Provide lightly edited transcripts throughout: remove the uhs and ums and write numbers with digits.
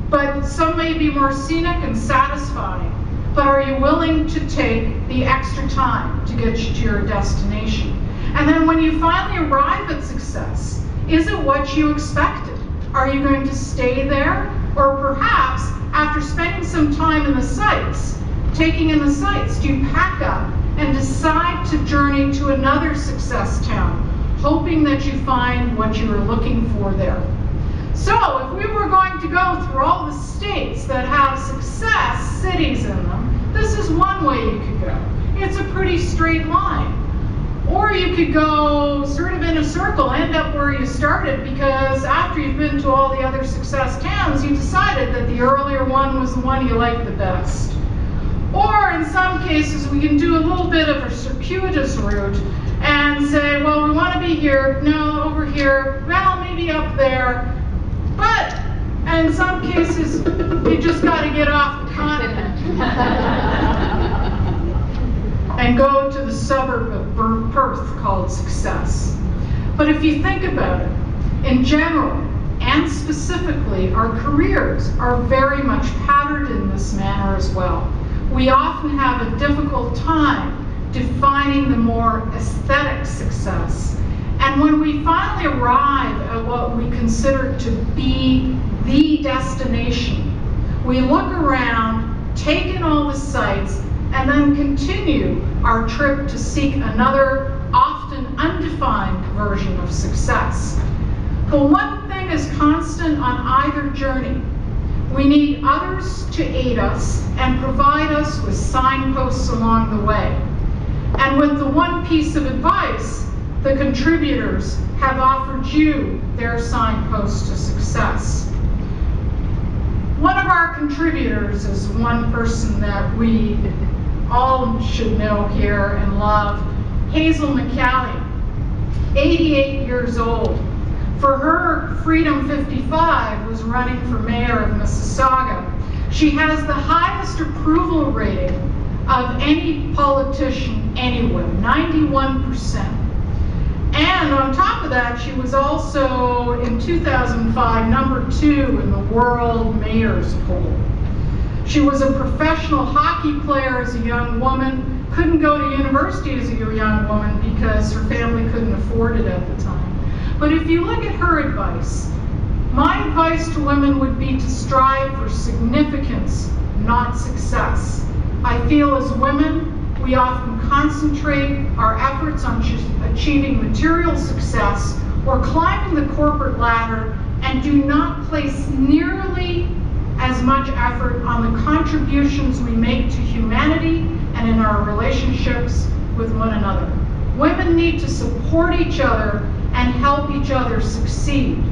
but some may be more scenic and satisfying. But are you willing to take the extra time to get you to your destination? And then when you finally arrive at success, is it what you expected? Are you going to stay there? Or perhaps, after spending some time in the sights, taking in the sights, do you pack up and decide to journey to another success town, hoping that you find what you were looking for there? So if we were going to go through all the states that have success cities in them, this is one way you could go. It's a pretty straight line. Or you could go sort of in a circle, end up where you started, because after you've been to all the other success towns, you decided that the earlier one was the one you liked the best. Or in some cases, we can do a little bit of a circuitous route and say, well, we want to be here, no, over here, well, maybe up there. But in some cases, you just got to get off the continent and go to the suburb of Perth called success. But if you think about it, in general and specifically, our careers are very much patterned in this manner as well. We often have a difficult time defining the more aesthetic success. And when we finally arrive at what we consider to be the destination, we look around, take in all the sights, and then continue our trip to seek another, often undefined version of success. But one thing is constant on either journey. We need others to aid us and provide us with signposts along the way. And with the one piece of advice, the contributors have offered you their signpost to success. One of our contributors is one person that we all should know here and love, Hazel McCallie, 88 years old. For her, Freedom 55 was running for mayor of Mississauga. She has the highest approval rating of any politician anywhere, 91%. And on top of that, she was also, in 2005, #2 in the World Mayor's Poll. She was a professional hockey player as a young woman, couldn't go to university as a young woman because her family couldn't afford it at the time. But if you look at her advice, my advice to women would be to strive for significance, not success. I feel as women, we often concentrate our efforts on achieving material success or climbing the corporate ladder and do not place nearly as much effort on the contributions we make to humanity and in our relationships with one another. Women need to support each other and help each other succeed.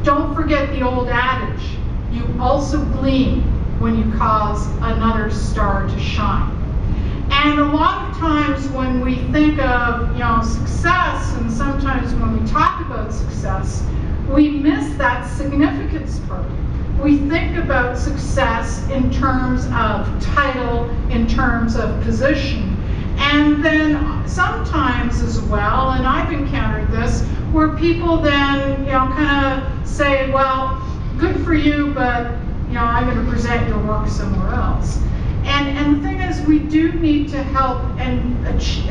Don't forget the old adage, you also gleam when you cause another star to shine. And a lot of times when we think of, success, and sometimes when we talk about success, we miss that significance part. We think about success in terms of title, in terms of position, and then sometimes as well, and I've encountered this, where people then, kind of say, well, good for you, but, I'm going to present your work somewhere else. And the thing is, we do need to help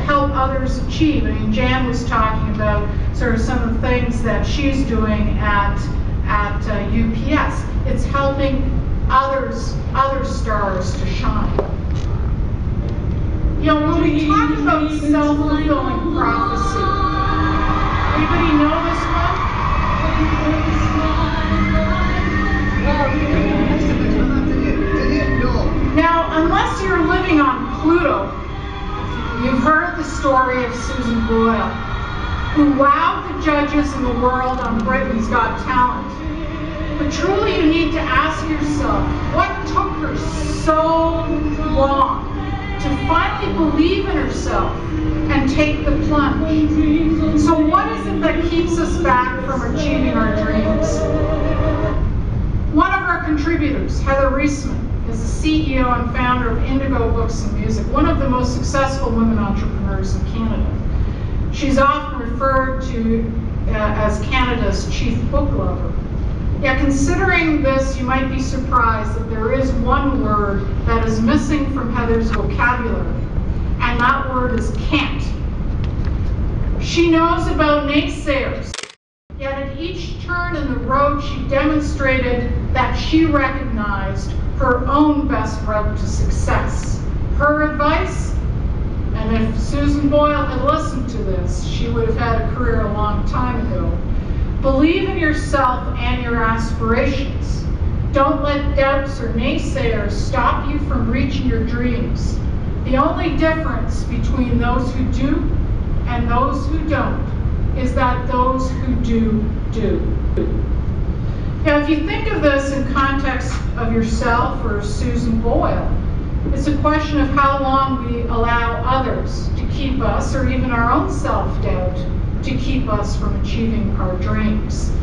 others achieve. I mean, Jan was talking about sort of some of the things that she's doing at UPS. It's helping other stars to shine. When we talk about self-fulfilling prophecy, anybody know this one? Now, unless you're living on Pluto, you've heard the story of Susan Boyle, who wowed the judges in the world on Britain's Got Talent. But truly, you need to ask yourself, what took her so long to finally believe in herself and take the plunge? So what is it that keeps us back from achieving our dreams? One of our contributors, Heather Reisman, is the CEO and founder of Indigo Books and Music, one of the most successful women entrepreneurs in Canada. She's often referred to as Canada's chief book lover. Yeah, considering this, you might be surprised that there is one word that is missing from Heather's vocabulary, and that word is can't. She knows about naysayers, yet at each turn in the road she demonstrated that she recognized her own best route to success. Her advice, and if Susan Boyle had listened to this, she would have had a career a long time ago. Believe in yourself and your aspirations. Don't let doubts or naysayers stop you from reaching your dreams. The only difference between those who do and those who don't is that those who do. Now, if you think of this in context of yourself or Susan Boyle, it's a question of how long we allow others to keep us, or even our own self-doubt, to keep us from achieving our dreams.